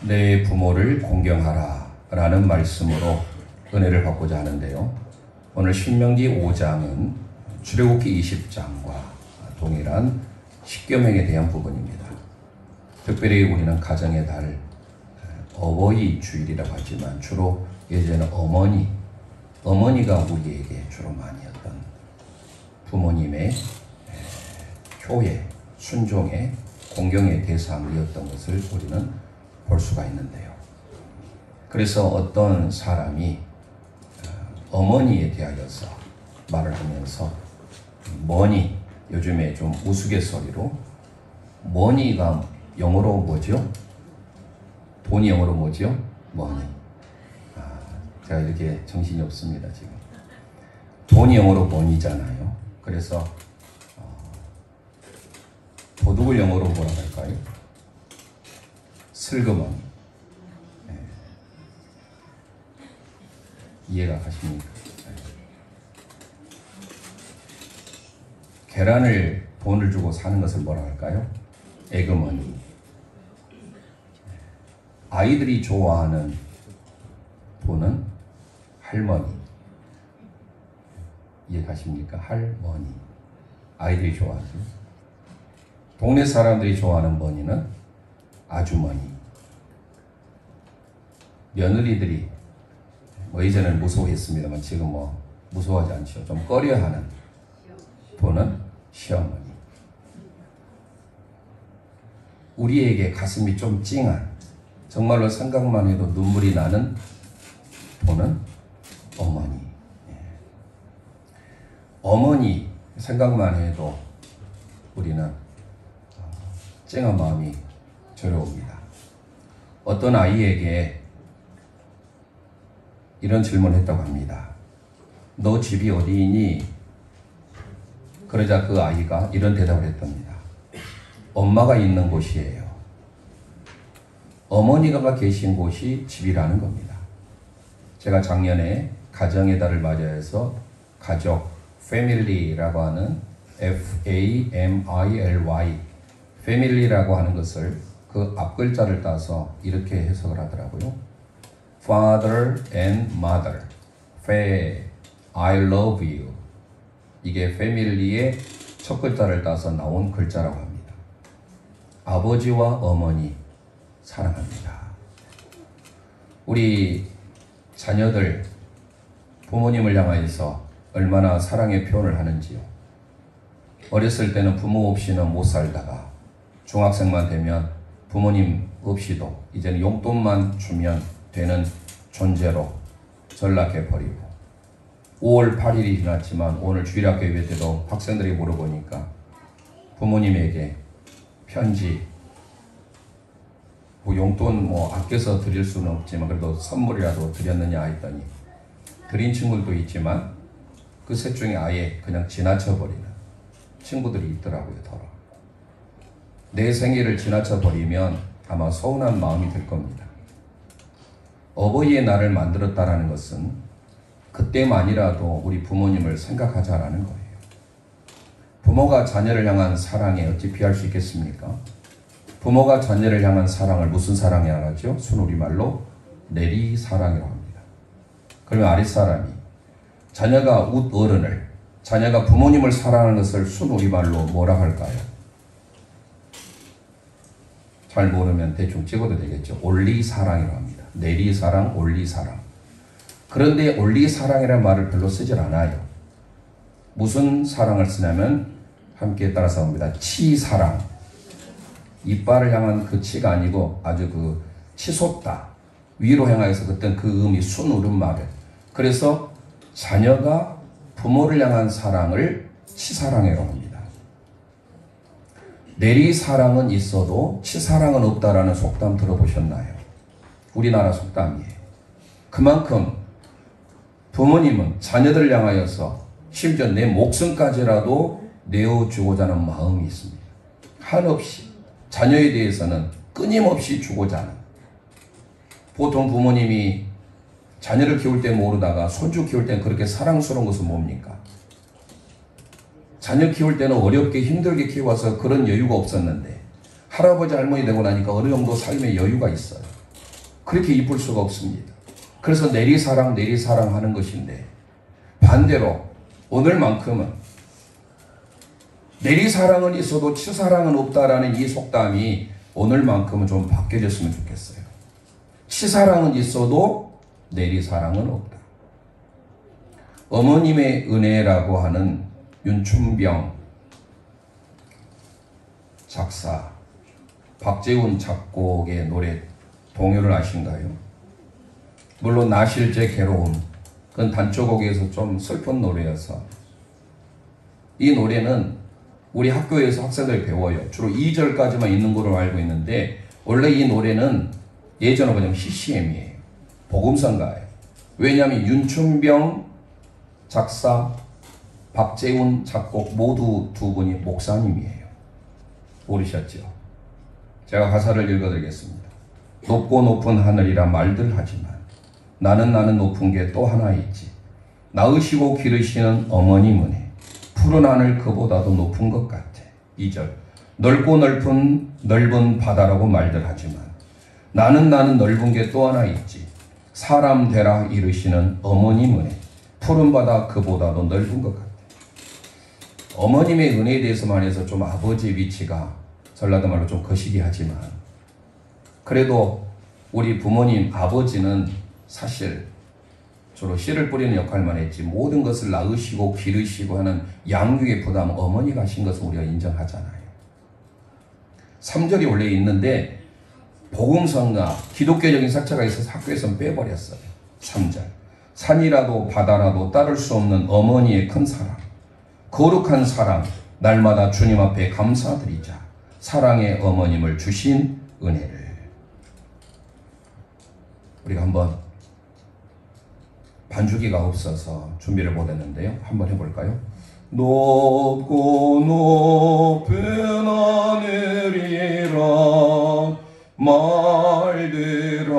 내 부모를 공경하라 라는 말씀으로 은혜를 받고자 하는데요. 오늘 신명기 5장은 출애굽기 20장과 동일한 십계명에 대한 부분입니다. 특별히 우리는 가정의 달, 어버이 주일이라고 하지만 주로 예전에는 어머니가 우리에게 주로 많이 했던 부모님의 효의, 순종의, 공경의 대상이었던 것을 우리는 볼 수가 있는데요. 그래서 어떤 사람이 어머니에 대하여서 말을 하면서 머니, 요즘에 좀 우스갯소리로 머니가 영어로 뭐죠? 돈이 영어로 뭐죠? 머니. 제가 이렇게 정신이 없습니다 지금. 돈이 영어로 머니잖아요. 그래서 도둑을 영어로 뭐라 할까요? 슬그머니. 네. 이해가 가십니까? 네. 계란을 돈을 주고 사는 것을 뭐라 할까요? 에그머니. 아이들이 좋아하는 돈은 할머니. 이해 가십니까? 할머니. 아이들이 좋아하죠. 동네 사람들이 좋아하는 머니는 아주머니. 며느리들이 이전에는 무서워했습니다만 지금 무서워하지 않죠. 좀 꺼려하는 돈은 시어머니. 우리에게 가슴이 좀 찡한, 정말로 생각만 해도 눈물이 나는 돈은 어머니. 어머니 생각만 해도 우리는 찡한 마음이 저려옵니다. 어떤 아이에게 이런 질문을 했다고 합니다. 너 집이 어디니? 그러자 그 아이가 이런 대답을 했답니다. 엄마가 있는 곳이에요. 어머니가 계신 곳이 집이라는 겁니다. 제가 작년에 가정의 달을 맞이해서 가족, 패밀리라고 하는 F-A-M-I-L-Y, 패밀리라고 하는 것을 그 앞글자를 따서 이렇게 해석을 하더라고요. Father and Mother, I love you. 이게 패밀리의 첫 글자를 따서 나온 글자라고 합니다. 아버지와 어머니 사랑합니다. 우리 자녀들 부모님을 향하여서 얼마나 사랑의 표현을 하는지요. 어렸을 때는 부모 없이는 못 살다가 중학생만 되면 부모님 없이도 이제는 용돈만 주면 되는 존재로 전락해버리고 5월 8일이 지났지만 오늘 주일학교 예배 때도 학생들이 물어보니까 부모님에게 편지, 용돈 아껴서 드릴 수는 없지만 그래도 선물이라도 드렸느냐 했더니 드린 친구들도 있지만 그 셋 중에 아예 그냥 지나쳐버리는 친구들이 있더라고요. 더러. 내 생일을 지나쳐버리면 아마 서운한 마음이 들 겁니다. 어버이의 날을 만들었다라는 것은 그때만이라도 우리 부모님을 생각하자라는 거예요. 부모가 자녀를 향한 사랑에 어찌 피할 수 있겠습니까? 부모가 자녀를 향한 사랑을 무슨 사랑이라고 하죠? 순우리말로 내리사랑이라고 합니다. 그러면 아랫사람이 자녀가 웃어른을, 자녀가 부모님을 사랑하는 것을 순우리말로 뭐라 할까요? 잘 모르면 대충 찍어도 되겠죠. 올리사랑이라고 합니다. 내리사랑, 올리사랑. 그런데 올리사랑이라는 말을 별로 쓰질 않아요. 무슨 사랑을 쓰냐면 함께 따라서 합니다. 치사랑. 이빨을 향한 그 치가 아니고 아주 치솟다. 위로 향하여서 그때 그 음이 순울음말을. 그래서 자녀가 부모를 향한 사랑을 치사랑이라고 합니다. 내리사랑은 있어도 치사랑은 없다라는 속담 들어보셨나요? 우리나라 속담이에요. 그만큼 부모님은 자녀들을 향하여서 심지어 내 목숨까지라도 내어주고자 하는 마음이 있습니다. 한없이 자녀에 대해서는 끊임없이 주고자 하는. 보통 부모님이 자녀를 키울 때 모르다가 손주 키울 때는 그렇게 사랑스러운 것은 뭡니까? 자녀 키울 때는 어렵게 힘들게 키워서 그런 여유가 없었는데 할아버지 할머니 되고 나니까 어느 정도 삶의 여유가 있어요. 그렇게 이쁠 수가 없습니다. 그래서 내리사랑 내리사랑 하는 것인데, 반대로 오늘만큼은 내리사랑은 있어도 치사랑은 없다라는 이 속담이 오늘만큼은 좀 바뀌어졌으면 좋겠어요. 치사랑은 있어도 내리사랑은 없다. 어머님의 은혜라고 하는 윤춘병 작사, 박재훈 작곡의 노래 동요를 아신가요? 물론 나실제 괴로움, 그건 단조곡에서 좀 슬픈 노래여서, 이 노래는 우리 학교에서 학생들이 배워요. 주로 2절까지만 있는 걸로 알고 있는데, 원래 이 노래는 예전에 뭐냐면 CCM이에요. 복음성가예요. 왜냐하면 윤춘병 작사, 박재훈 작곡 모두 두 분이 목사님이에요. 모르셨죠? 제가 가사를 읽어드리겠습니다. 높고 높은 하늘이라 말들 하지만 나는 높은 게 또 하나 있지. 낳으시고 기르시는 어머님 은혜, 푸른 하늘 그보다도 높은 것 같아. 2절. 넓고 넓은 바다라고 말들 하지만 나는 넓은 게 또 하나 있지. 사람 되라 이르시는 어머님 은혜, 푸른 바다 그보다도 넓은 것 같아. 어머님의 은혜에 대해서만 해서 좀 아버지의 위치가 전라도 말로 좀 거시기 하지만, 그래도 우리 부모님 아버지는 사실 주로 씨를 뿌리는 역할만 했지, 모든 것을 낳으시고 기르시고 하는 양육의 부담 어머니가 하신 것을 우리가 인정하잖아요. 3절이 원래 있는데 복음성가 기독교적인 색채가 있어서 학교에서는 빼버렸어요. 3절. 산이라도 바다라도 따를 수 없는 어머니의 큰 사랑, 거룩한 사랑, 날마다 주님 앞에 감사드리자. 사랑의 어머님을 주신 은혜를. 우리가 한번, 반주기가 없어서 준비를 못했는데요, 한번 해볼까요? 높고 높은 하늘이라 말들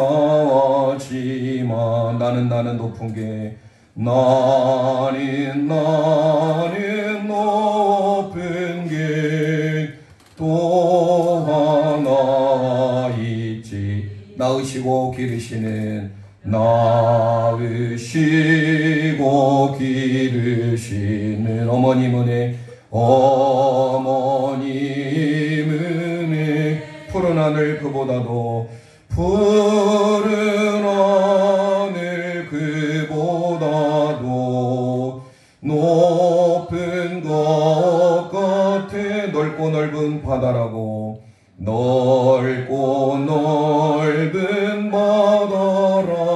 하지만 나는 높은 게, 나는 높은 게 또 하나 있지. 낳으시고 기르시는, 낳으시고 기르시는 어머님 은혜, 어머님 은혜, 푸른 하늘 그보다도 푸른 하늘 그보다도 높은 것 같아. 넓고 넓은 바다라고, 넓고 넓은 바다라고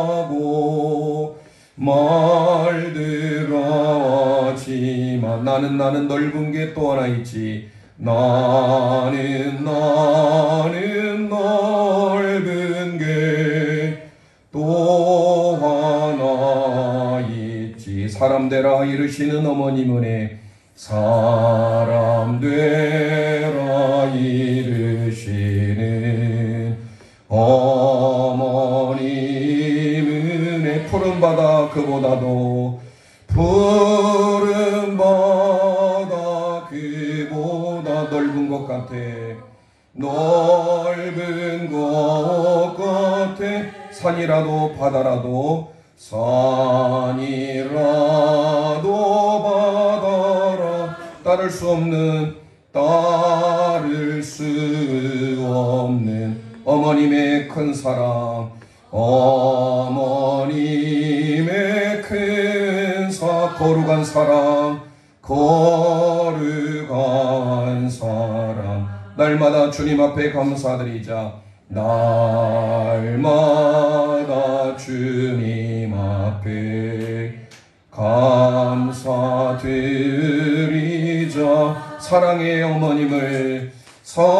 말들 하지만 나는 넓은 게 또 하나 있지. 나는 넓은 게 또 하나 있지. 사람 되라 이르시는 어머님 은혜, 사람 되라 이르시는 어머님 은혜, 푸른 바다 그보다도 푸른 바다 그보다 넓은 것 같아. 넓은 것 같아. 산이라도 바다라도, 산이라도 바다라 따를 수 없는, 따를 수 없는 어머님의 큰 사랑, 어머님의 큰 거룩한 사랑, 거룩한 사랑. 날마다 주님 앞에 감사드리자. 날마다 주님 앞에 감사드리자. 사랑의 어머님을, 사랑의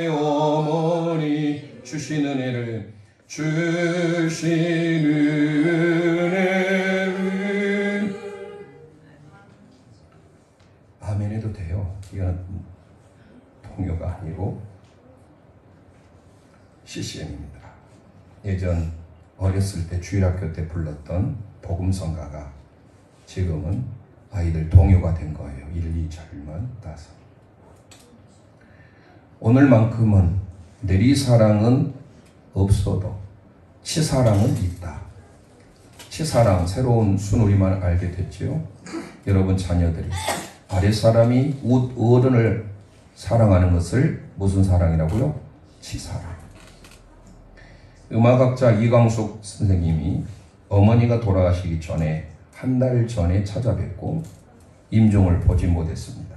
어머니 주신 은혜를, 주신 은혜를. 아멘 해도 돼요. 이건 동요가 아니고 CCM입니다. 예전 어렸을 때 주일학교 때 불렀던 복음성가가 지금은 아이들 동요가 된 거예요. 1, 2절만 따서. 오늘만큼은 내리사랑은 없어도 치사랑은 있다. 치사랑, 새로운 순우리말 알게 됐지요. 여러분 자녀들이 아랫사람이 어른을 사랑하는 것을 무슨 사랑이라고요? 치사랑. 음악학자 이광숙 선생님이 어머니가 돌아가시기 전에 한 달 전에 찾아뵙고 임종을 보지 못했습니다.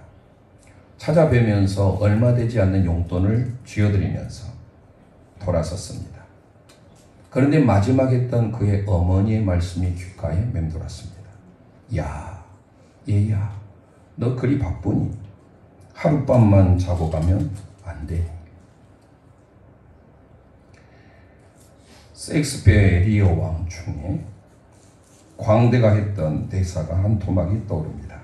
찾아뵈면서 얼마 되지 않는 용돈을 쥐어드리면서 돌아섰습니다. 그런데 마지막 했던 그의 어머니의 말씀이 귓가에 맴돌았습니다. 야, 얘야, 너 그리 바쁘니? 하룻밤만 자고 가면 안 돼. 셰익스피어의 리어 왕 중에 광대가 했던 대사가 한 토막이 떠오릅니다.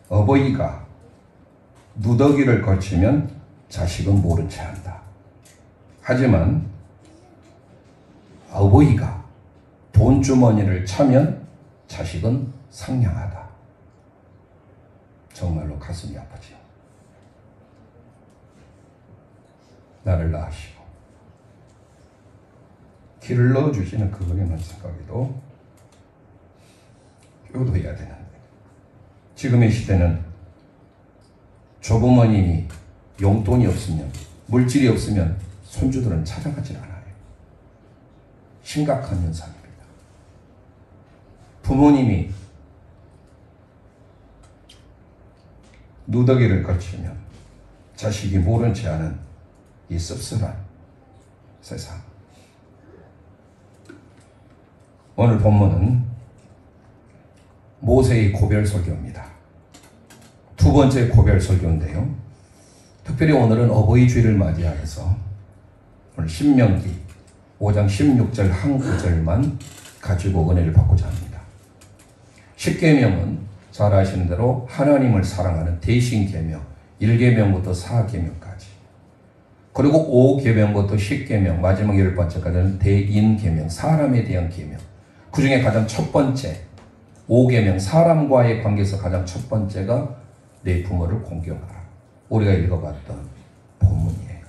어버이가 누더기를 걸치면 자식은 모른 채 한다. 하지만 어버이가 돈주머니를 차면 자식은 상냥하다. 정말로 가슴이 아프지요. 나를 낳으시고 길을 넣어주시는 그분의 생각에도 효도해야 되는데, 지금의 시대는 조부모님이 용돈이 없으면, 물질이 없으면 손주들은 찾아가질 않아요. 심각한 현상입니다. 부모님이 누더기를 걸치면 자식이 모른 채 하는 이 씁쓸한 세상. 오늘 본문은 모세의 고별 설교입니다. 두 번째 고별 설교인데요. 특별히 오늘은 어버이 주일을 맞이하여서 오늘 신명기 5장 16절 한 구절만 가지고 은혜를 받고자 합니다. 10계명은 잘 아시는 대로 하나님을 사랑하는 대신계명, 1계명부터 4계명까지, 그리고 5계명부터 10계명, 마지막 10번째까지는 대인계명, 사람에 대한 계명. 그 중에 가장 첫 번째 5계명, 사람과의 관계에서 가장 첫 번째가 내 부모를 공경하라. 우리가 읽어봤던 본문이에요.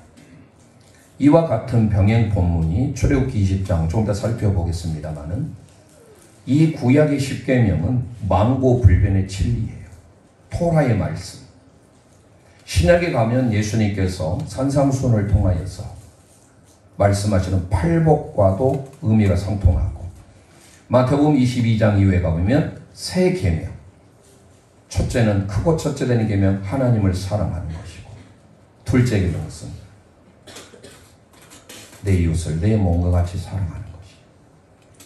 이와 같은 병행 본문이 출애굽기 20장 조금 더 살펴보겠습니다만은, 이 구약의 10계명은 망고불변의 진리예요. 토라의 말씀. 신약에 가면 예수님께서 산상수훈을 통하여서 말씀하시는 팔복과도 의미가 상통하고, 마태복음 22장 이후에 가보면 세 계명. 첫째는, 크고 첫째 되는 계명, 하나님을 사랑하는 것이고, 둘째 계명은 내 이웃을 내 몸과 같이 사랑하는 것이.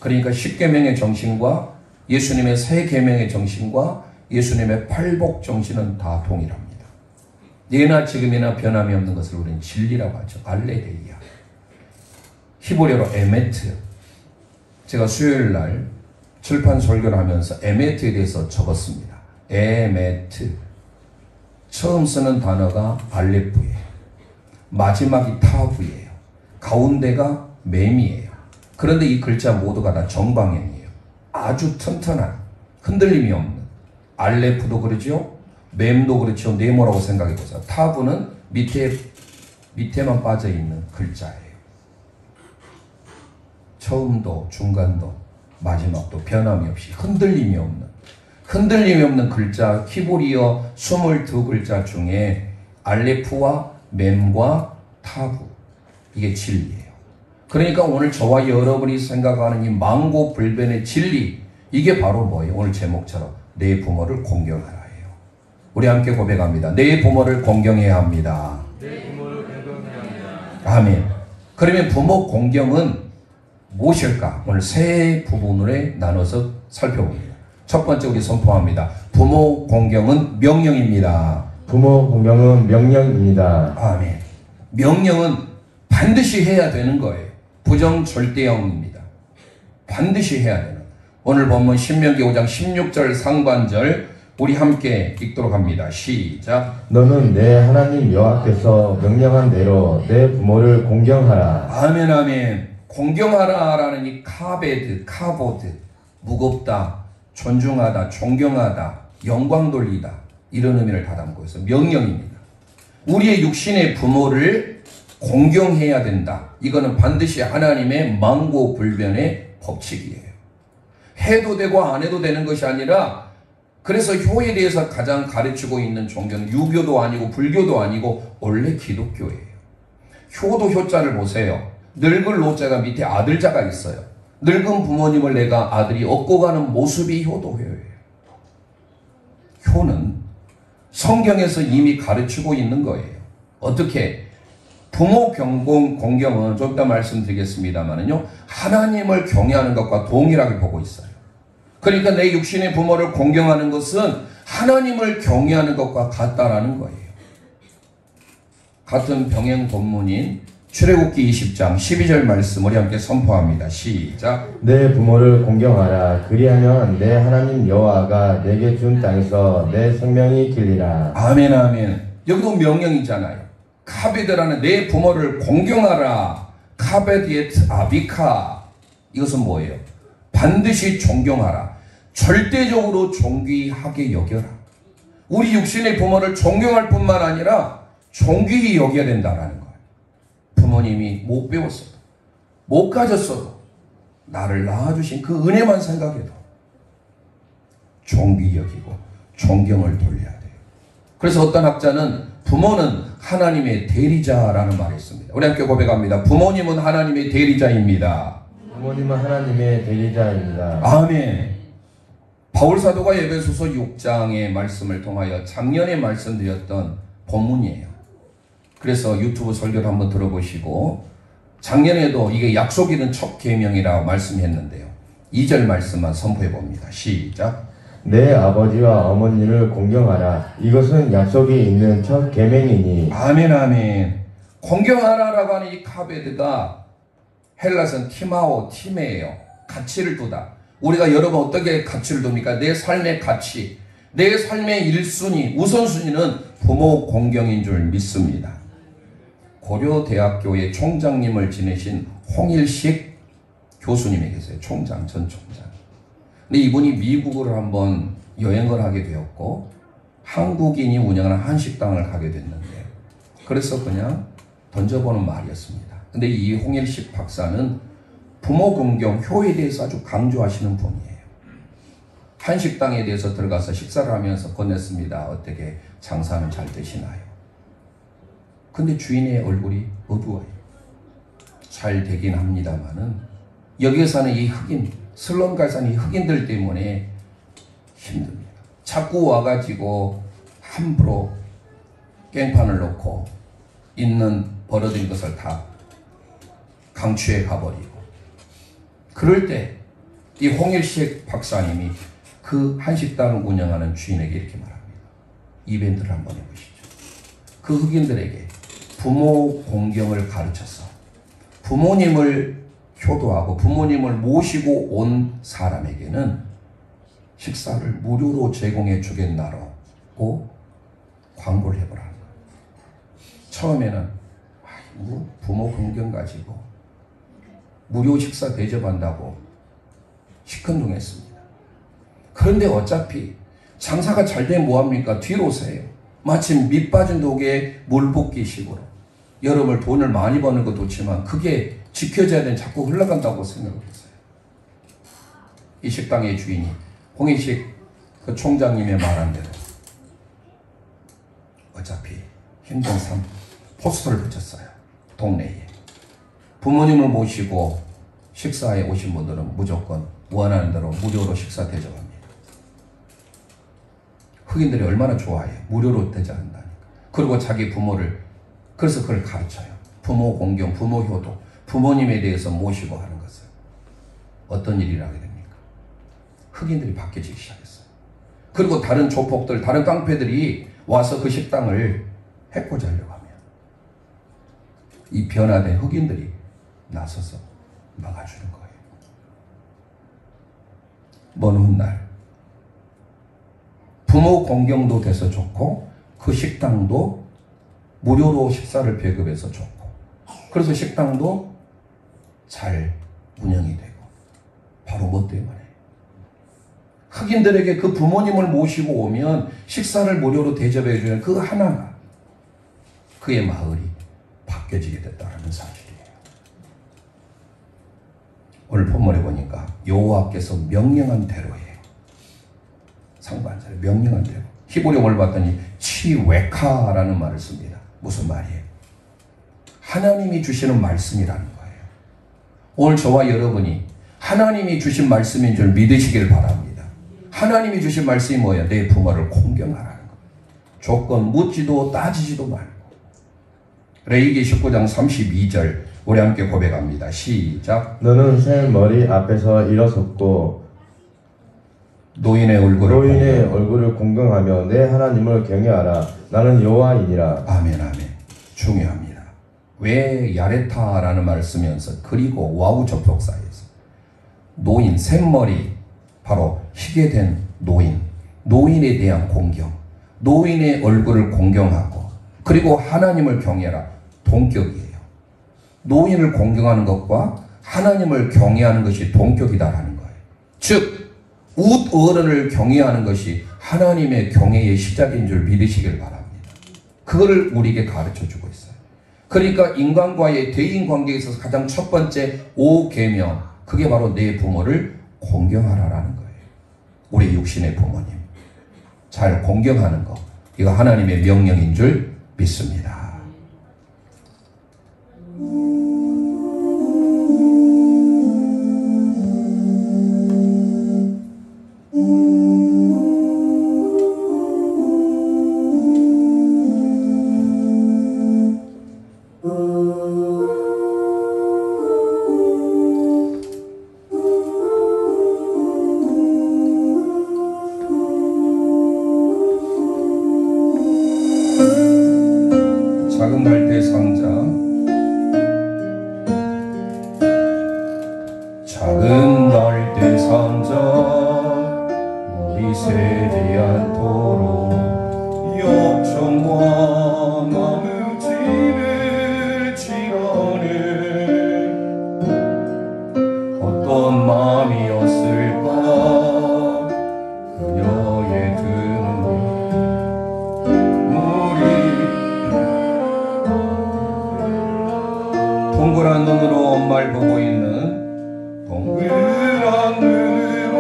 그러니까 10계명의 정신과 예수님의 세 계명의 정신과 예수님의 팔복 정신은 다 동일합니다. 예나 지금이나 변함이 없는 것을 우리는 진리라고 하죠. 알레데이아. 히브리어로 에메트. 제가 수요일 날 출판 설교를 하면서 에메트에 대해서 적었습니다. 에메트. 처음 쓰는 단어가 알레프예요. 마지막이 타브예요. 가운데가 맴이에요. 그런데 이 글자 모두가 다 정방향이에요. 아주 튼튼한, 흔들림이 없는. 알레프도 그러죠. 맴도 그렇죠. 네모라고 생각해 보세요. 타브는 밑에만 빠져 있는 글자예요. 처음도 중간도 마지막도 변함이 없이 흔들림이 없는 글자, 히브리어 22글자 중에 알레프와 맴과 타브, 이게 진리예요. 그러니까 오늘 저와 여러분이 생각하는 이 망고불변의 진리, 이게 바로 뭐예요? 오늘 제목처럼 내 부모를 공경하라예요. 우리 함께 고백합니다. 내 부모를 공경해야 합니다. 내 부모를 공경해야 합니다. 아멘. 그러면 부모 공경은 무엇일까? 오늘 세 부분으로 나눠서 살펴봅니다. 첫 번째 우리 선포합니다. 부모 공경은 명령입니다. 부모 공경은 명령입니다. 아멘. 명령은 반드시 해야 되는 거예요. 부정절대형입니다. 반드시 해야 되는. 오늘 본문 신명기 5장 16절 상반절 우리 함께 읽도록 합니다. 시작. 너는 내 하나님 여호와께서 명령한 대로 내 부모를 공경하라. 아멘, 아멘. 공경하라라는 이 카베드, 카보드, 무겁다, 존중하다, 존경하다, 영광 돌리다, 이런 의미를 다 담고 있어요. 명령입니다. 우리의 육신의 부모를 공경해야 된다. 이거는 반드시 하나님의 만고불변의 법칙이에요. 해도 되고 안 해도 되는 것이 아니라, 그래서 효에 대해서 가장 가르치고 있는 종교는 유교도 아니고 불교도 아니고 원래 기독교예요. 효도 효자를 보세요. 늙을 노자가 밑에 아들자가 있어요. 늙은 부모님을 내가 아들이 업고 가는 모습이 효도효예요. 효는 성경에서 이미 가르치고 있는 거예요. 어떻게? 부모 공경은 좀 이따 말씀드리겠습니다만요, 하나님을 경외하는 것과 동일하게 보고 있어요. 그러니까 내 육신의 부모를 공경하는 것은 하나님을 경외하는 것과 같다라는 거예요. 같은 병행 본문인 출애굽기 20장 12절 말씀 우리 함께 선포합니다. 시작. 내 부모를 공경하라. 그리하면 내 하나님 여호와가 내게 준 땅에서 내 생명이 길리라. 아멘 아멘. 여기도 명령이잖아요. 카베드라는 내 부모를 공경하라. 카베디에트 아비카. 이것은 뭐예요? 반드시 존경하라. 절대적으로 존귀하게 여겨라. 우리 육신의 부모를 존경할 뿐만 아니라 존귀히 여겨야 된다는 거예요. 부모님이 못 배웠어도, 못 가졌어도 나를 낳아주신 그 은혜만 생각해도 존귀히 여기고 존경을 돌려야 돼요. 그래서 어떤 학자는 부모는 하나님의 대리자라는 말을 했습니다. 우리 함께 고백합니다. 부모님은 하나님의 대리자입니다. 부모님은 하나님의 대리자입니다. 아멘. 바울사도가 에베소서 6장의 말씀을 통하여 작년에 말씀드렸던 본문이에요. 그래서 유튜브 설교도 한번 들어보시고, 작년에도 이게 약속 있는 첫 계명이라고 말씀했는데요. 2절 말씀만 선포해 봅니다. 시작. 내 아버지와 어머니를 공경하라. 이것은 약속이 있는 첫 계명이니. 아멘 아멘. 공경하라라고 하는 이 카베드가 헬라서는 티마오, 팀이에요. 가치를 두다. 우리가 여러분 어떻게 가치를 둡니까? 내 삶의 가치, 내 삶의 1순위, 우선순위는 부모 공경인 줄 믿습니다. 고려대학교의 총장님을 지내신 홍일식 교수님이 계세요. 총장, 전 총장. 근데 이분이 미국을 한번 여행을 하게 되었고, 한국인이 운영하는 한식당을 가게 됐는데, 그래서 그냥 던져보는 말이었습니다. 근데 이 홍일식 박사는 부모 공경, 효에 대해서 아주 강조하시는 분이에요. 한식당에 대해서 들어가서 식사를 하면서 건넸습니다. 어떻게 장사는 잘 되시나요? 근데 주인의 얼굴이 어두워요. 잘 되긴 합니다만은 여기에 사는 이 흑인, 슬럼가에 사는 이 흑인들 때문에 힘듭니다. 자꾸 와가지고 함부로 깽판을 놓고 있는 벌어진 것을 다 강취해 가버리고, 그럴 때 이 홍일식 박사님이 그 한식당을 운영하는 주인에게 이렇게 말합니다. 이벤트를 한번 해보시죠. 그 흑인들에게 부모 공경을 가르쳐서 부모님을 효도하고 부모님을 모시고 온 사람에게는 식사를 무료로 제공해 주겠나라고 광고를 해보라는 거예요. 처음에는 부모 공경 가지고 무료 식사 대접한다고 시큰둥했습니다. 그런데 어차피 장사가 잘 되면 뭐합니까? 뒤로 오세요. 마침 밑 빠진 독에 물 붓기식으로 여러분 돈을 많이 버는 것도 좋지만 그게 지켜져야 되는 자꾸 흘러간다고 생각을 했어요. 이 식당의 주인이 홍일식 그 총장님의 말한 대로 어차피 힘든 삶 포스터를 붙였어요. 동네에. 부모님을 모시고 식사에 오신 분들은 무조건 원하는 대로 무료로 식사 대접합니다. 흑인들이 얼마나 좋아해요. 무료로 대접한다니까. 그리고 자기 부모를, 그래서 그걸 가르쳐요. 부모 공경, 부모 효도, 부모님에 대해서 모시고 하는 것을. 어떤 일이 나게 됩니까? 흑인들이 바뀌기 시작했어요. 그리고 다른 조폭들, 다른 깡패들이 와서 그 식당을 해코지 하려고 하면 이 변화된 흑인들이 나서서 막아주는 거예요. 먼 훗날 부모 공경도 돼서 좋고 그 식당도 무료로 식사를 배급해서 좋고, 그래서 식당도 잘 운영이 되고, 바로 뭐 때문에 흑인들에게 그 부모님을 모시고 오면 식사를 무료로 대접해 주는 그 하나가 그의 마을이 바뀌어지게 됐다는 사실이에요. 오늘 본문에 보니까 여호와께서 명령한 대로예요. 상반절에 명령한 대로. 히브리어를 봤더니 치웨카라는 말을 씁니다. 무슨 말이에요? 하나님이 주시는 말씀이라는 거예요. 오늘 저와 여러분이 하나님이 주신 말씀인 줄 믿으시길 바랍니다. 하나님이 주신 말씀이 뭐예요? 내 부모를 공경하라는 거예요. 조건 묻지도 따지지도 말고. 레위기 19장 32절 우리 함께 고백합니다. 시작. 너는 새 머리 앞에서 일어섰고 노인의 얼굴을 공경하며 내 하나님을 경외하라. 나는 여호와이니라. 아멘 아멘. 중요합니다. 왜 야레타라는 말을 쓰면서 그리고 와우 접속사에서 노인 샘머리 바로 희게 된 노인에 대한 공경, 노인의 얼굴을 공경하고 그리고 하나님을 경외하라. 동격이에요. 노인을 공경하는 것과 하나님을 경외하는 것이 동격이다라는 거예요. 즉 웃 어른을 경외하는 것이 하나님의 경외의 시작인 줄 믿으시길 바랍니다. 그거를 우리에게 가르쳐주고 있어요. 그러니까 인간과의 대인관계에 있어서 가장 첫 번째 5계명, 그게 바로 내 부모를 공경하라라는 거예요. 우리 육신의 부모님 잘 공경하는 거, 이거 하나님의 명령인 줄 믿습니다. 작은 갈대 상자, 작은 갈대 상자 물이 새지 않도록 엽전과 나무집을 지나는 어떤 마음이었을까 그녀의 드는 동그란 눈으로 엄마를 보고 있는 동그란 눈으로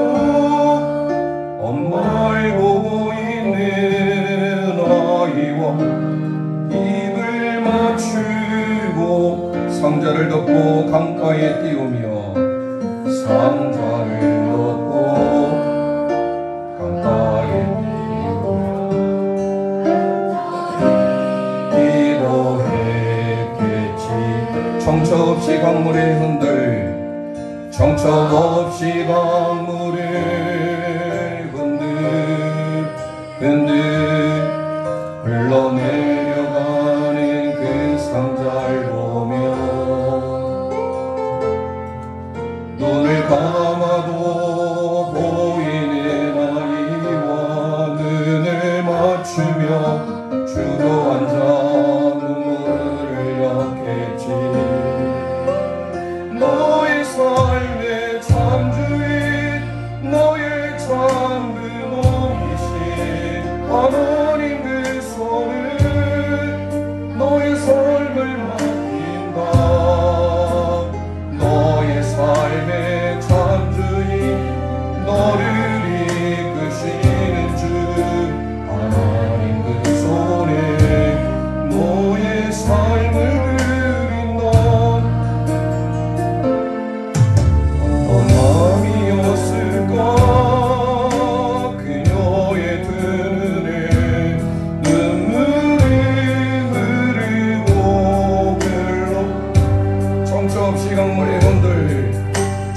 엄마를 보고 있는 아이와 입을 맞추고 상자를 덮고 강가에 띄우며 상자를 덮고 강가에 띄우며 정처 없이 강물에 정처 없이 강물을 흔들 흘러내려가는 그 상자를 보며 눈을 감아도 보이는 아이와 눈을 맞추며 주저앉아 눈물을 흘렸겠지. 너의 삶의 참주인 너의 참부모이신 하나님 그 손을 너의 삶을 맡긴다. 너의 삶의 참주인 너를 이끄시는 주 하나님 그 손에 너의 삶을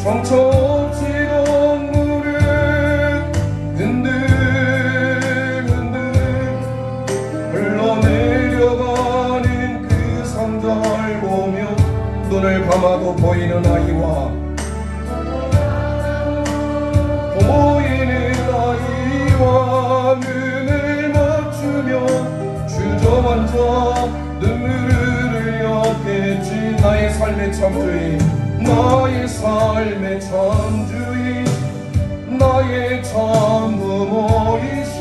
정처 없이 강물을 흔들 흘러내려가는 그 상자를 보며 눈을 감아도 보이는 아이와 눈을 맞추며 주저앉아 눈물을 흘렸겠지. 나의 삶의 참주인 나의 삶의 참주인 나의 참부모이신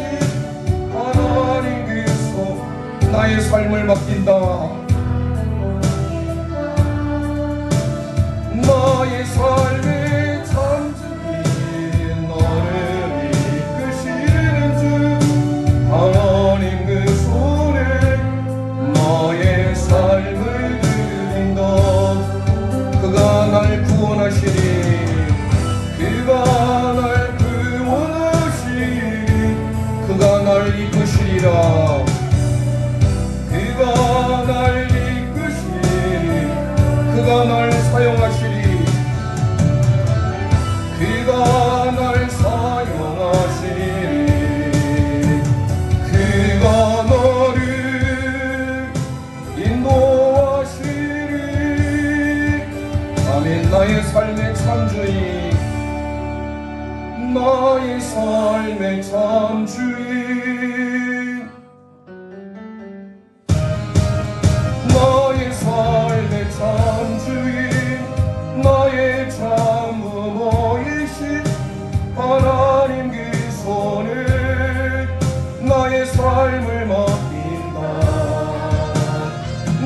하나님 그 손 나의 나의 삶을 맡긴다. 나의 삶의 참주인 너를 이끄시는 주 하나님 그 손에 나의 삶을 드린다. 그가 날 구원하시리. 그가 날 구원하시리. 그가 날 이끄시리라. 그가 날 이끄시리. 그가 날 사용하시리. 그가 날 사용하시리. 그가 너를 인도하시리. 아멘. 나의 삶의 참주인, 나의 삶의 참주인, 나의 삶의 참주인, 나의 참부모이신 하나님 그 손에 나의 삶을 맡긴다.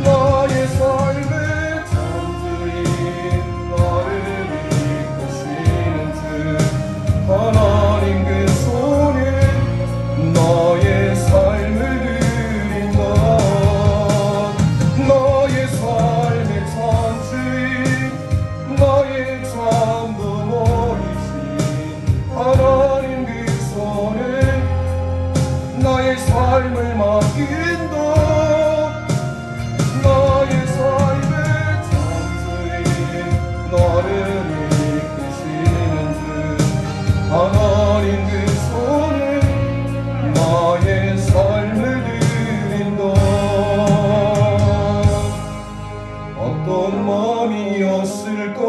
나의 삶의 참주인, 나를 이끄시는 주 하나님 그 손에 나의 삶을 드린다. 나의 삶의 참주인, 나의 참부모이신 하나님 그 손에 나의 삶을 맡긴다. 나의 삶의 참주인, 나를 이끄시는 주 하나님 그 손에 나의 삶을 드린다. 어떤 마음이었을까?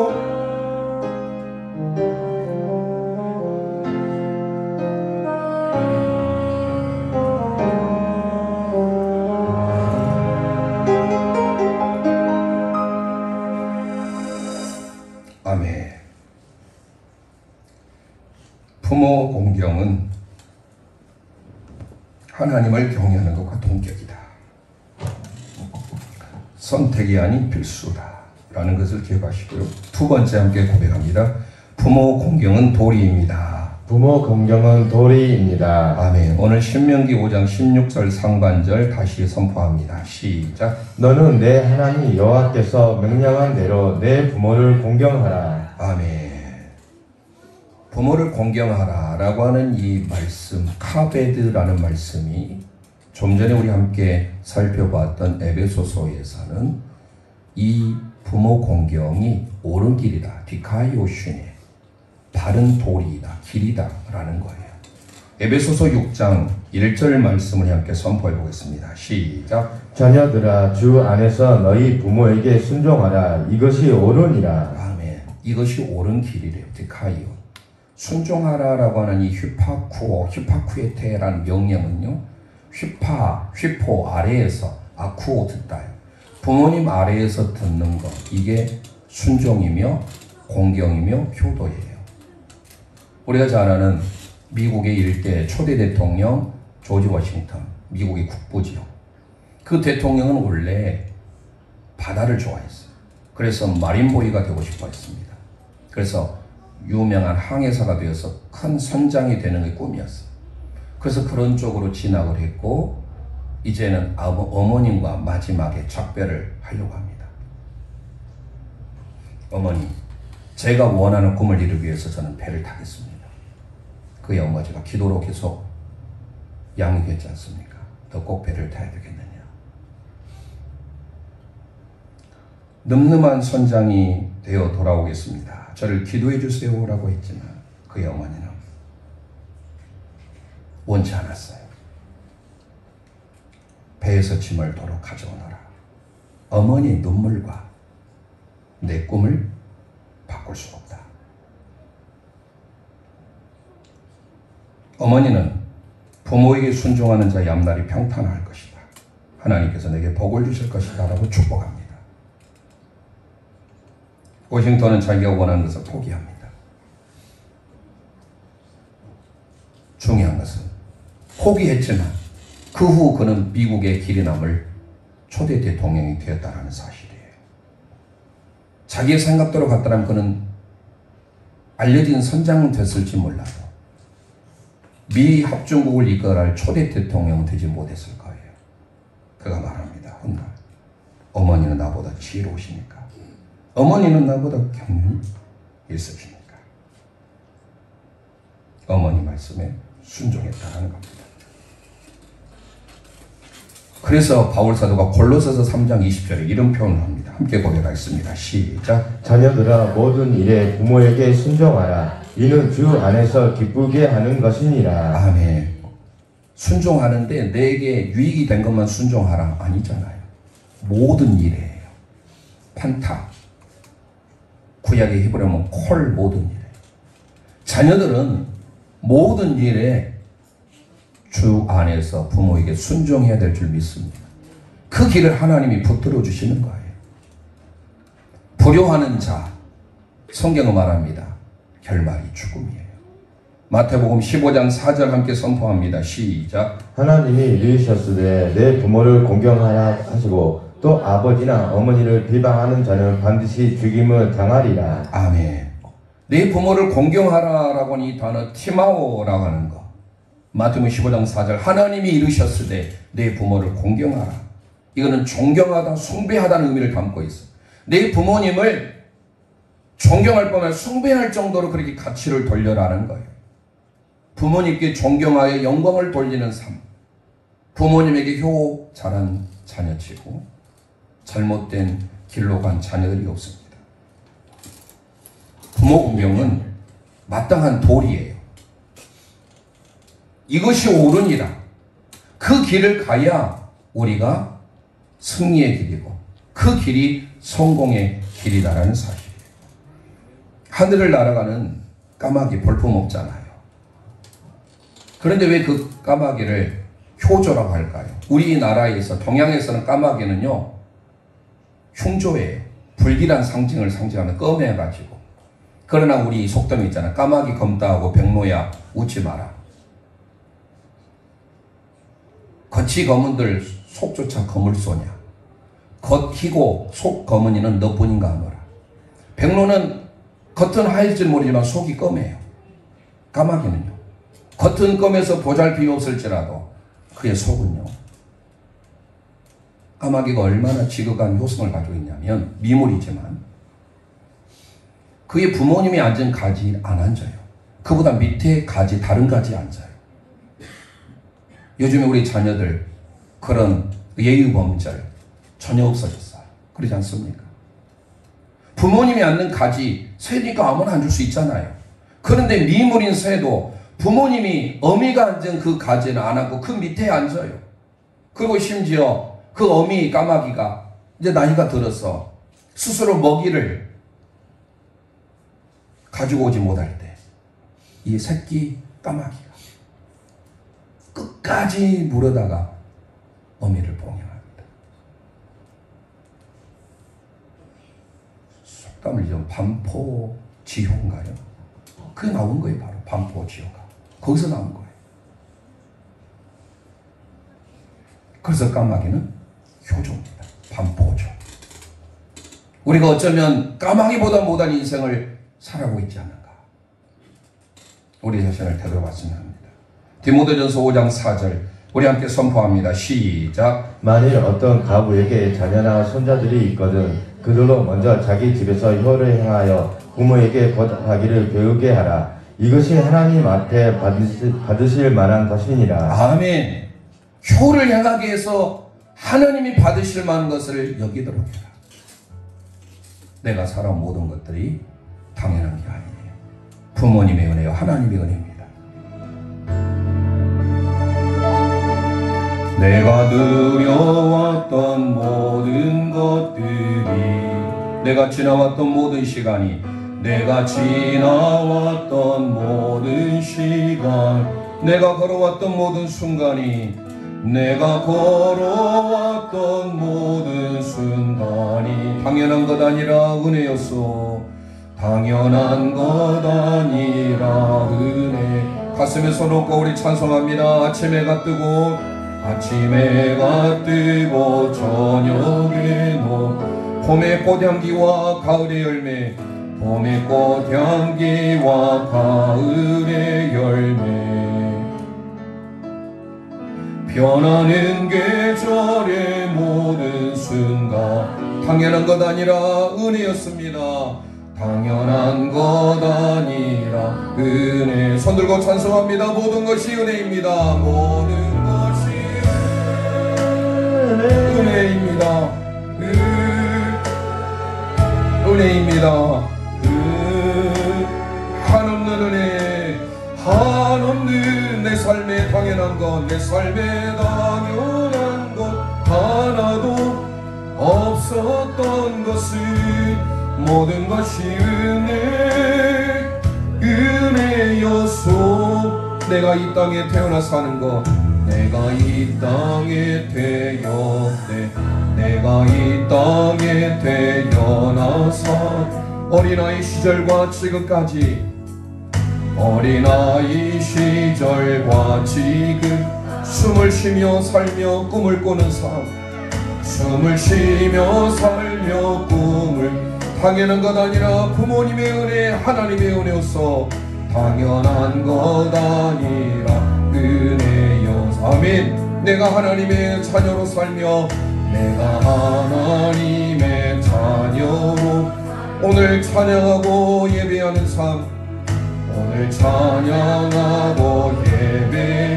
아멘. 부모 공경은 하나님을 경외하는 것과 동격이다. 선택이 아닌 필수다 라는 것을 기억하시고요. 두 번째 함께 고백합니다. 부모 공경은 도리입니다. 부모 공경은 도리입니다. 아멘. 오늘 신명기 5장 16절 상반절 다시 선포합니다. 시작. 너는 내 하나님 여호와께서 명령한 대로 내 부모를 공경하라. 아멘. 부모를 공경하라 라고 하는 이 말씀, 카베드라는 말씀이 좀 전에 우리 함께 살펴봤던 에베소서에서는 이 부모 공경이 옳은 길이다, 디카이오슈네, 바른 도리이다, 길이다 라는 거예요. 에베소서 6장 1절 말씀을 함께 선포해 보겠습니다. 시작. 자녀들아 주 안에서 너희 부모에게 순종하라. 이것이 옳으니라. 아멘. 이것이 옳은 길이래요. 디카이오. 순종하라라고 하는 이 휘파쿠에테라는 명령은요, 휘포 아래에서 아쿠오 듣다요. 부모님 아래에서 듣는 것, 이게 순종이며 공경이며 효도예요. 우리가 잘 아는 미국의 일대 초대 대통령 조지 워싱턴, 미국의 국부지요. 그 대통령은 원래 바다를 좋아했어요. 그래서 마린보이가 되고 싶어 했습니다. 그래서 유명한 항해사가 되어서 큰 선장이 되는 게 꿈이었어요. 그래서 그런 쪽으로 진학을 했고 이제는 어머님과 마지막에 작별을 하려고 합니다. 어머니, 제가 원하는 꿈을 이루기 위해서 저는 배를 타겠습니다. 그의 어머니가 기도로 계속 양육했지 않습니까? 너 꼭 배를 타야 되겠느냐. 늠름한 선장이 되어 돌아오겠습니다. 저를 기도해 주세요 라고 했지만 그의 어머니는 원치 않았어요. 배에서 짐을 도로 가져오너라. 어머니의 눈물과 내 꿈을 바꿀 수 없다. 어머니는 부모에게 순종하는 자의 앞날이 평탄할 것이다. 하나님께서 내게 복을 주실 것이다 라고 축복합니다. 워싱턴은 자기가 원하는 것을 포기합니다. 중요한 것은 포기했지만 그 후 그는 미국의 길이 남을 초대 대통령이 되었다는 사실이에요. 자기의 생각대로 갔다면 그는 알려진 선장은 됐을지 몰라도 미 합중국을 이끌어갈 초대 대통령은 되지 못했을 거예요. 그가 말합니다. 훗날 어머니는 나보다 지혜로우시니까, 어머니는 나보다 경륜이 있으시니까 어머니 말씀에 순종했다는 겁니다. 그래서 바울사도가 골로새서 3장 20절에 이런 표현을 합니다. 함께 고백하겠습니다. 시작. 자녀들아 모든 일에 부모에게 순종하라. 이는 주 안에서 기쁘게 하는 것이니라. 아멘. 순종하는데 내게 유익이 된 것만 순종하라 아니잖아요. 모든 일이에요. 판타, 구약의 히브리어는 콜, 모든 일에. 자녀들은 모든 일에 주 안에서 부모에게 순종해야 될 줄 믿습니다. 그 길을 하나님이 붙들어 주시는 거예요. 불효하는 자, 성경은 말합니다. 결말이 죽음이에요. 마태복음 15장 4절 함께 선포합니다. 시작. 하나님이 이르셨으되 내 부모를 공경하라 하시고 또 아버지나 어머니를 비방하는 자는 반드시 죽임을 당하리라. 아멘. 내 부모를 공경하라라고 하는 이 단어 티마오라고 하는 거. 마태복음 15장 4절 하나님이 이르셨으되 내 부모를 공경하라. 이거는 존경하다, 숭배하다는 의미를 담고 있어. 내 부모님을 존경할 뿐만 아니라 숭배할 정도로 그렇게 가치를 돌려라는 거예요. 부모님께 존경하여 영광을 돌리는 삶. 부모님에게 효 잘한 자녀치고 잘못된 길로 간 자녀들이 없습니다. 부모 공경은 마땅한 도리예요. 이것이 옳으니라. 그 길을 가야 우리가 승리의 길이고 그 길이 성공의 길이다라는 사실이에요. 하늘을 날아가는 까마귀 볼품 없잖아요. 그런데 왜 그 까마귀를 효조라고 할까요? 우리나라에서 동양에서는 까마귀는요 흉조예요. 불길한 상징을 상징하는 껌해가지고. 그러나 우리 속담이 있잖아요. 까마귀 검다하고 백로야 웃지 마라. 겉이 검은들 속조차 검을 쏘냐. 겉 희고 속 검은 이는 너뿐인가 하노라. 백로는 겉은 하얘질 모르지만 속이 검해요. 까마귀는요. 겉은 검에서 보잘것이 없을지라도 그의 속은요. 까마귀가 얼마나 지극한 효성을 가지고 있냐면 미물이지만 그의 부모님이 앉은 가지 안 앉아요. 그보다 밑에 가지 다른 가지에 앉아요. 요즘에 우리 자녀들 그런 예의범절 전혀 없어졌어요. 그러지 않습니까? 부모님이 앉는 가지 새니까 아무나 앉을 수 있잖아요. 그런데 미물인 새도 부모님이 어미가 앉은 그 가지는 안 앉고 그 밑에 앉아요. 그리고 심지어 그 어미 까마귀가 이제 나이가 들어서 스스로 먹이를 가지고 오지 못할 때 이 새끼 까마귀가 끝까지 물어다가 어미를 봉양합니다. 속담을 좀 반포지효인가요? 그게 나온 거예요. 바로 반포지효가. 거기서 나온 거예요. 그래서 까마귀는 효조입니다. 반포조. 우리가 어쩌면 까마귀보다 못한 인생을 살아가고 있지 않는가. 우리 자신을 되돌아봤으면 합니다. 디모데전서 5장 4절 우리 함께 선포합니다. 시작. 만일 어떤 가부에게 자녀나 손자들이 있거든 그들로 먼저 자기 집에서 효를 행하여 부모에게 거듭하기를 배우게 하라. 이것이 하나님 앞에 받으실 만한 것이니라. 아멘. 효를 행하게 해서 하나님이 받으실 만한 것을 여기도록 해라. 내가 살아온 모든 것들이 당연한 게 아니에요. 부모님의 은혜요 하나님의 은혜입니다. 내가 누려왔던 모든 것들이 내가 지나왔던 모든 시간이 내가 지나왔던 모든 시간 내가 걸어왔던 모든 순간이 내가 걸어왔던 모든 순간이 당연한 것 아니라 은혜였소. 당연한 것 아니라 은혜. 가슴에 손 얹고 우리 찬송합니다. 아침 해가 뜨고 아침에 해가 뜨고 저녁에 봄의 꽃향기와 가을의 열매, 봄의 꽃향기와 가을의 열매, 변하는 계절의 모든 순간 당연한 것 아니라 은혜였습니다. 당연한 것 아니라 은혜. 손 들고 찬송합니다. 모든 것이 은혜입니다. 모든 것이 은혜입니다. 은혜입니다. 한없는 은혜, 한없는 내 삶에 당연한 것, 내 삶에 당연한 것 하나도 없었던 것은 모든 것이 은혜였소. 내가 이 땅에 태어나 사는 것, 내가 이 땅에 태어나, 내가 이 땅에 태어나서 어린아이 시절과 지금까지, 어린아이 시절과 지금 숨을 쉬며 살며 꿈을 꾸는 삶, 숨을 쉬며 살며 꿈을, 당연한 것 아니라 부모님의 은혜, 하나님의 은혜였어. 당연한 것 아니라 은혜여. 아멘. 내가 하나님의 자녀로 살며, 내가 하나님의 자녀로 오늘 찬양하고 예배하는 삶, 오늘 찬양하고 예배,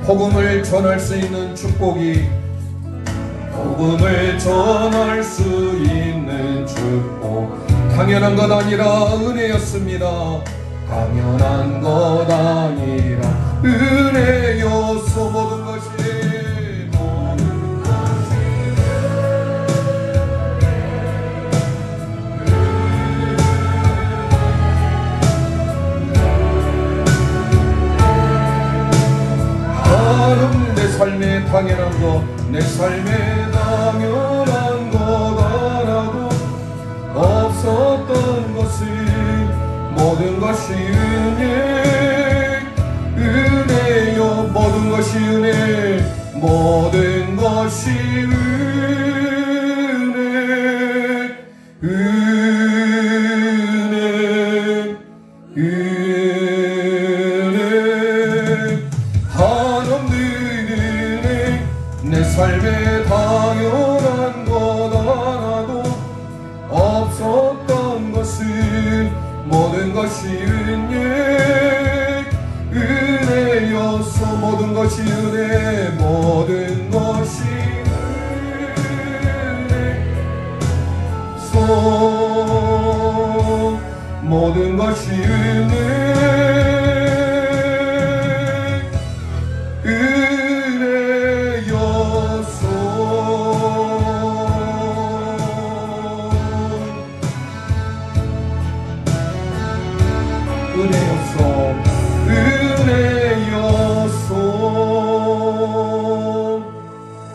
복음을 전할 수 있는 축복이, 복음을 전할 수 있는 축복, 당연한 것 아니라 은혜였습니다. 당연한 것 아니라 은혜였소. 모든 것이, 모든 것이 하나님 내 삶에 당연한 것, 내 삶에 당연한 것 하나도 없었던 것은 모든 것이 은혜요. 모든 것이 은혜, 모든 것이 은혜, 한없는 은혜. 내 삶에 당연한 것 하나도 없었던 것은 모든 것이 은혜였소. 모든 것이 은혜, 모든 것이 은혜소. 모든 것이 은혜였소.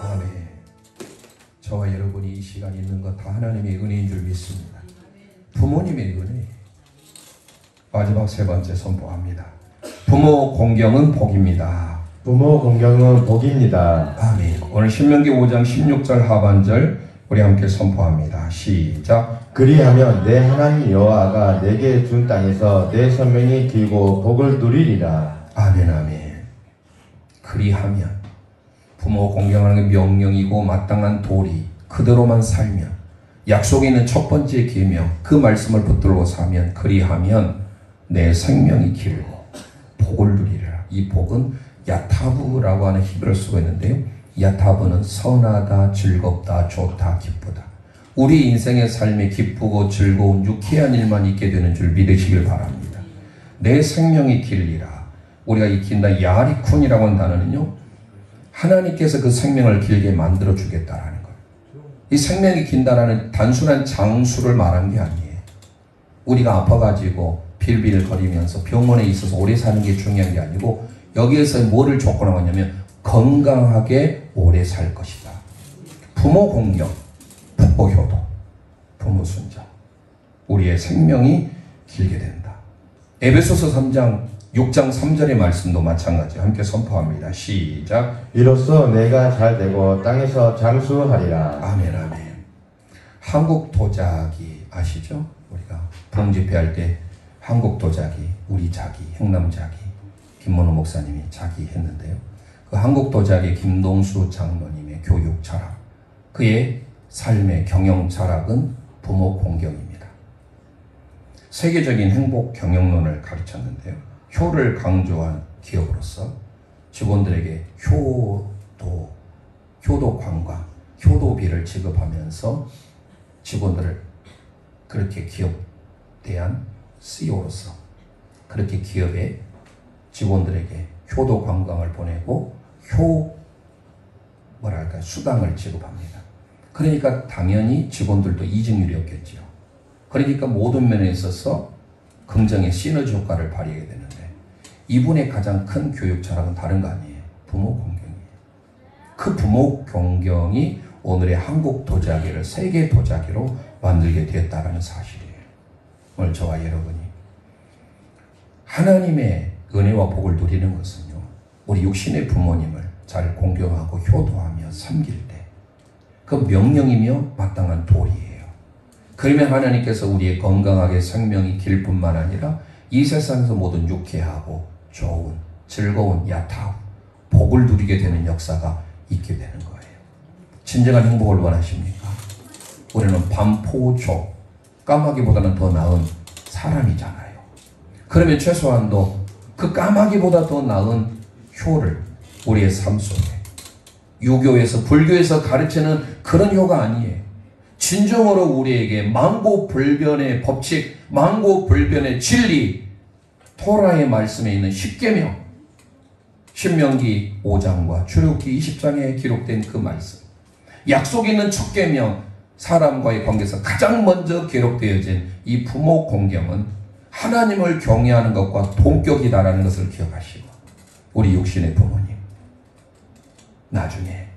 아멘. 저와 여러분이 이 시간 있는 것 다 하나님의 은혜인 줄 믿습니다. 부모님의 은혜. 마지막 세 번째 선포합니다. 부모 공경은 복입니다. 부모 공경은 복입니다. 아멘. 오늘 신명기 5장 16절 하반절 우리 함께 선포합니다. 시작. 그리하면 내 하나님 여호와가 내게 준 땅에서 내 생명이 길고 복을 누리리라. 아멘. 아멘. 그리하면 부모 공경하는 게 명령이고 마땅한 도리, 그대로만 살면, 약속에 있는 첫 번째 계명, 그 말씀을 붙들고 사면, 그리하면 내 생명이 길고 복을 누리리라. 이 복은 야타브라고 하는 히브리어를 쓰고 있는데요, 야타브는 선하다, 즐겁다, 좋다, 기쁘다. 우리 인생의 삶에 기쁘고 즐거운 유쾌한 일만 있게 되는 줄 믿으시길 바랍니다. 내 생명이 길리라. 우리가 익힌다 야리쿤이라고 하는 단어는요, 하나님께서 그 생명을 길게 만들어 주겠다라는 거예요. 이 생명이 긴다라는 단순한 장수를 말한 게 아니에요. 우리가 아파가지고 빌빌거리면서 병원에 있어서 오래 사는 게 중요한 게 아니고, 여기에서 뭐를 조건하고 있냐면 건강하게 오래 살 것이다. 부모 공경, 부모 효도, 부모 순자, 우리의 생명이 길게 된다. 에베소서 3장 6장 3절의 말씀도 마찬가지 함께 선포합니다. 시작. 이로써 내가 잘되고 땅에서 장수하리라. 아멘 아멘. 한국 도자기 아시죠? 우리가 부흥집회할 때 한국 도자기, 우리 자기, 행남 자기, 김문호 목사님이 자기 했는데요. 그 한국 도자기 김동수 장로님의 교육 철학, 그의 삶의 경영 철학은 부모 공경입니다. 세계적인 행복 경영론을 가르쳤는데요. 효를 강조한 기업으로서 직원들에게 효도 관광, 효도비를 지급하면서 직원들을 그렇게 기업 대한 CEO로서 그렇게 기업의 직원들에게 효도 관광을 보내고 수당을 지급합니다. 그러니까 당연히 직원들도 이직률이었겠죠. 그러니까 모든 면에 있어서 긍정의 시너지 효과를 발휘하게 되는데, 이분의 가장 큰 교육 철학은 다른 거 아니에요. 부모 공경이에요. 그 부모 공경이 오늘의 한국 도자기를 세계 도자기로 만들게 되었다는 사실이에요. 오늘 저와 여러분이 하나님의 은혜와 복을 누리는 것은요, 우리 육신의 부모님을 잘 공경하고 효도하며 섬길 때 그 명령이며 마땅한 도리예요. 그러면 하나님께서 우리의 건강하게 생명이 길 뿐만 아니라 이 세상에서 모든 유쾌하고 좋은 즐거운 야타 복을 누리게 되는 역사가 있게 되는 거예요. 진정한 행복을 원하십니까? 우리는 반포조, 까마귀보다는 더 나은 사람이잖아요. 그러면 최소한도 그 까마귀보다 더 나은 효를 우리의 삶 속에, 유교에서 불교에서 가르치는 그런 효가 아니에요. 진정으로 우리에게 만고불변의 법칙, 만고불변의 진리, 토라의 말씀에 있는 십계명, 신명기 5장과 출애굽기 20장에 기록된 그 말씀, 약속 있는 첫 계명, 사람과의 관계에서 가장 먼저 기록되어진 이 부모 공경은 하나님을 경외하는 것과 동격이다라는 것을 기억하시고, 우리 육신의 부모님, 나중에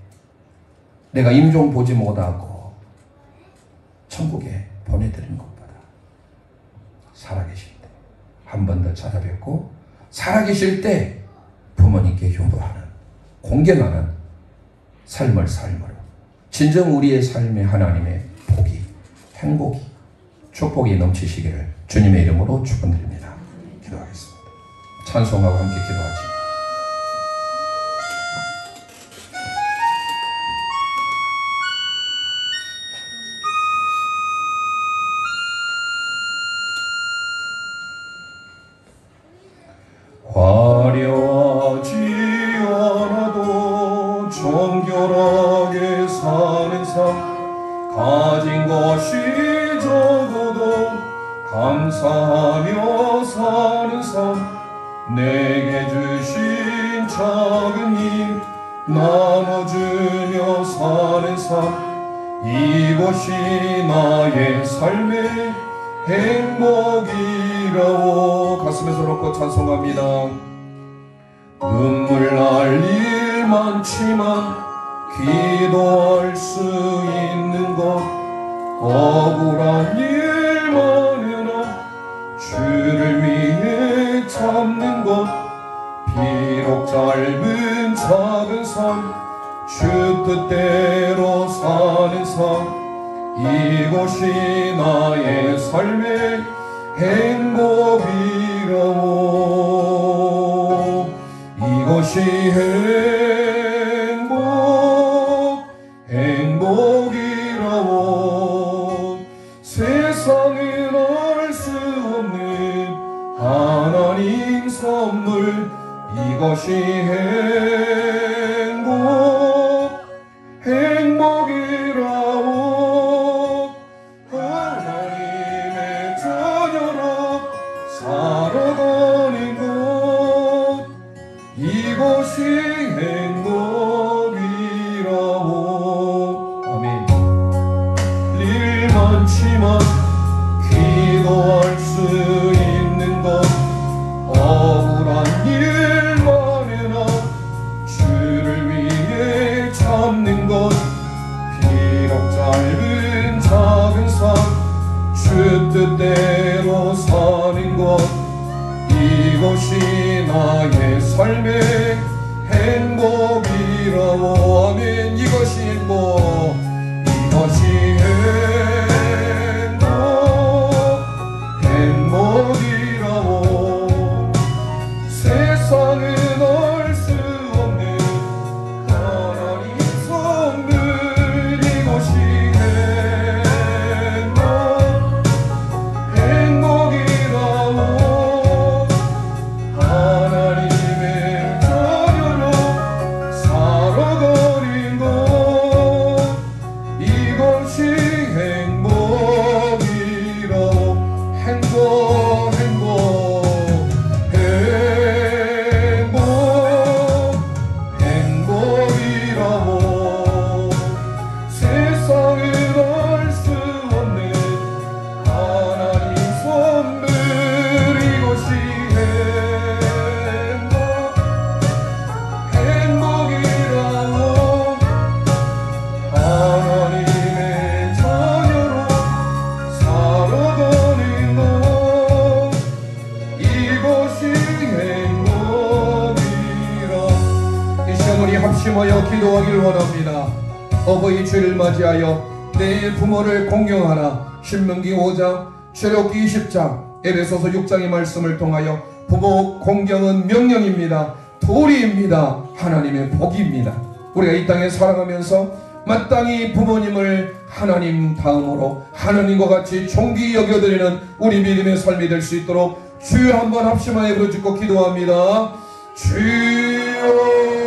내가 임종 보지 못하고 천국에 보내드린 것보다 살아계실 때 한 번 더 찾아뵙고, 살아계실 때 부모님께 효도하는, 공경하는 삶을 삶으로 진정 우리의 삶에 하나님의 복이, 행복이, 축복이 넘치시기를 주님의 이름으로 축원드립니다. 기도하겠습니다. 찬송하고 함께 기도하지. 화려하지 않아도 정결하게 사는 삶, 가진 것이 적어도 감사하며 사는 삶, 내게 주신 작은 힘 나눠주며 사는 삶, 이것이 나의 삶의 행복이라고 가슴에서 놓고 찬송합니다. 눈물 날 일 많지만 기도할 수 있는 것, 억울한 일 많으나 주를 위해 참는 것, 비록 짧은 작은 삶, 주 뜻대로 사는 삶, 이것이 나의 삶의 행복이라오. 이것이 행복이라오. 세상은 알 수 없는 하나님 선물, 이것이 행복이라오. 하나님의 자녀로 살아가는 것, 이것이 행복이라오. 아멘. 일 많지만 기도할 수 있는 것, 억울한 일 많으나 주를 위해 참는 것, 비록 짧은 작은 삶, 주 뜻대로 사는 것, 이것이 이것이 나의 삶의 행복이라고. 아멘. 이것이 행복, 이것이 행복이라고. 세상은 알 수 없는 하나님 선물, 이것이 행복이라고. 하나님의 자녀로 살아가는 것, 이것이 행복이라고. 행복이라고. 세상은 알 수 없는 하나님 선물, 이것이 행복이라고. 하나님의 자녀로 살아가는 것, 이것이 행복이라. 이 시간 우리 합심하여 기도하기를 원합니다. 어버이 주일을 맞이하여 내 부모를 공경하라. 신명기 5장, 출애굽기 20장, 에베소서 6장의 말씀을 통하여 부모 공경은 명령입니다. 도리입니다. 하나님의 복입니다. 우리가 이 땅에 살아가면서 마땅히 부모님을 하나님 다음으로 하나님과 같이 존귀 여겨드리는 우리 믿음의 삶이 될 수 있도록 주여 한번 합심하여 부르짖고 기도합니다. 주여